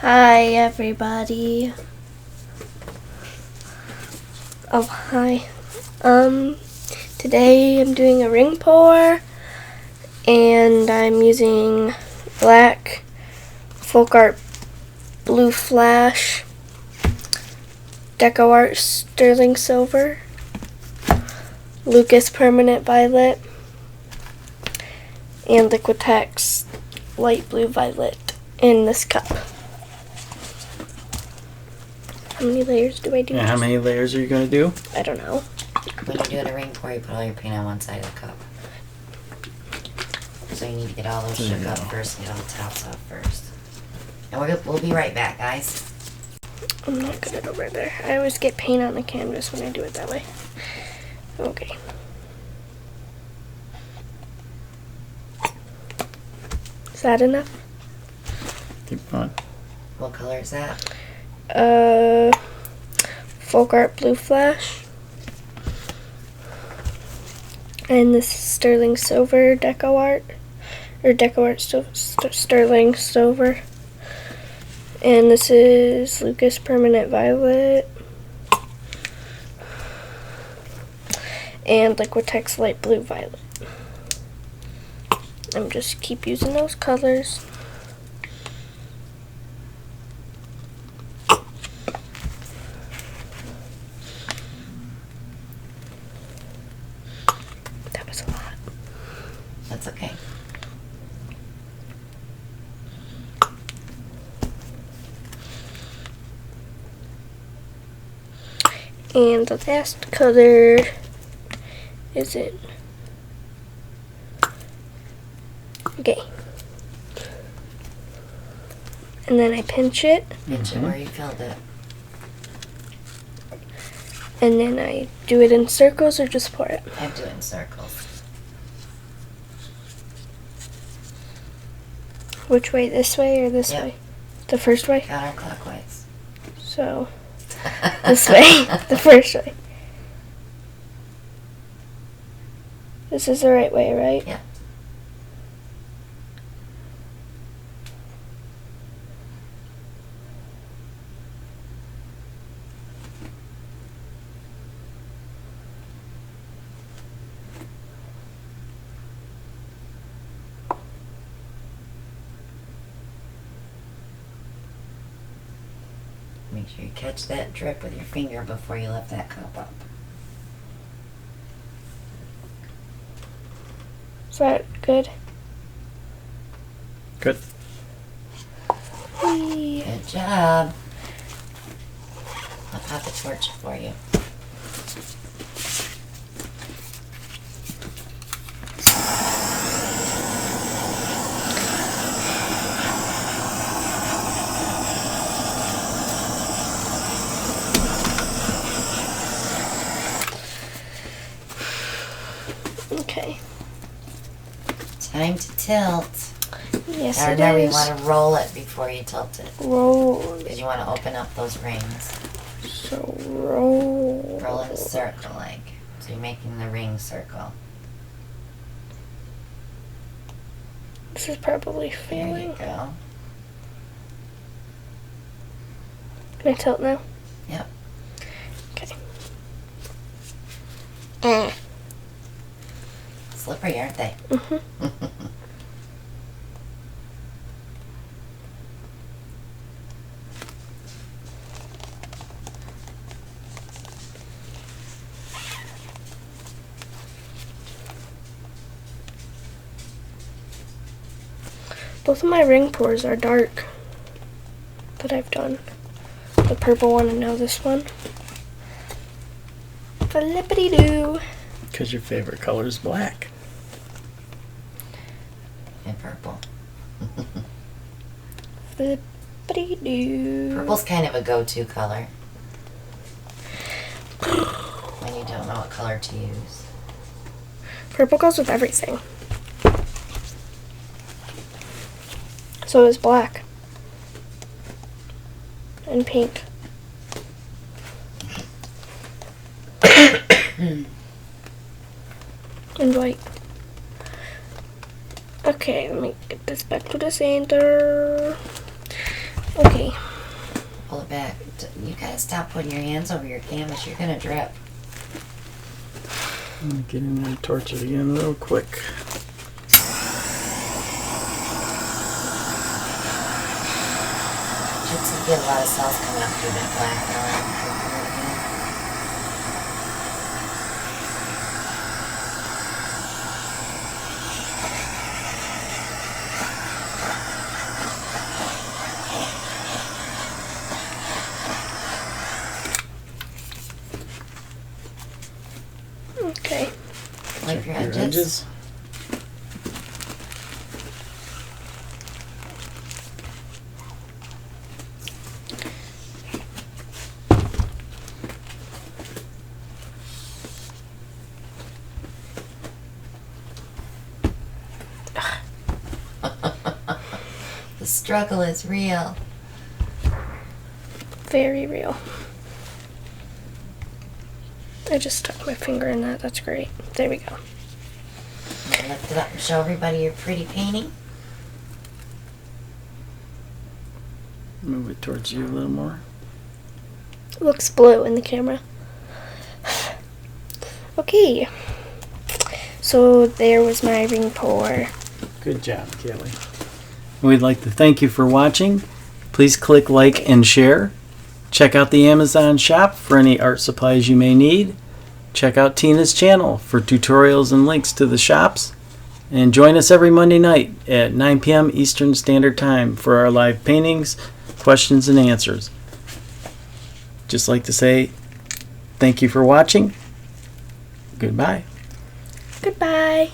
Hi everybody. Oh, hi. Today I'm doing a ring pour and I'm using black folk art blue flash, deco art sterling silver, Lucas permanent violet, and Liquitex light blue violet in this cup. How many layers do I do? And how many layers are you going to do? I don't know. When you're doing a ring pour, you put all your paint on one side of the cup. So you need to get all those shook up first and get all the tops off first. And we'll be right back, guys. I'm not good over there. I always get paint on the canvas when I do it that way. Okay. Is that enough? Keep going. What color is that? Folk art blue flash. And this is sterling silver deco art. Or deco art sterling silver. And this is Lucas permanent violet. And Liquitex light blue violet. I'm just keep using those colors. That was a lot. That's okay. And the last color is it. Okay. And then I pinch it. Pinch it where you filled it. And then I do it in circles or just pour it? I do it in circles. Which way? This way or this Yep. way? The first way? Counterclockwise. So, this way. The first way. This is the right way, right? Yeah. Make sure you catch that drip with your finger before you lift that cup up. Is that good? Good. Whee. Good job. I'll pop the torch for you. Okay. Time to tilt. Yes, Now it remember, you is. want to roll it before you tilt it. Roll. Because you want to open up those rings. So roll. Roll in a circle, like. So you're making the ring circle. This is probably There failing. you go. Can I tilt now? Yep. Okay. Slippery, aren't they? Mhm. Both of my ring pours are dark that I've done. The purple one and now this one. Flippity-doo. Because your favorite color is black. And purple. Flippity-doo. Purple's kind of a go-to color. When you don't know what color to use. Purple goes with everything. So is black. And pink. And white. Okay, let me get this back to the center. Okay. Pull it back. You gotta stop putting your hands over your canvas. You're gonna drip. I'm gonna get in there and torch it again real quick. Should get a lot of cells coming up through that black color. Okay. Wipe your Your edges. The struggle is real. Very real. I just stuck my finger in that. That's great. There we go. Lift it up and show everybody your pretty painting. Move it towards you a little more. It looks blue in the camera. Okay. So there was my ring pour. Good job, Kayliegh. We'd like to thank you for watching. Please click like and share. Check out the Amazon shop for any art supplies you may need. Check out Tina's channel for tutorials and links to the shops. And join us every Monday night at 9 p.m. Eastern Standard Time for our live paintings, questions, and answers. Just like to say thank you for watching. Goodbye. Goodbye.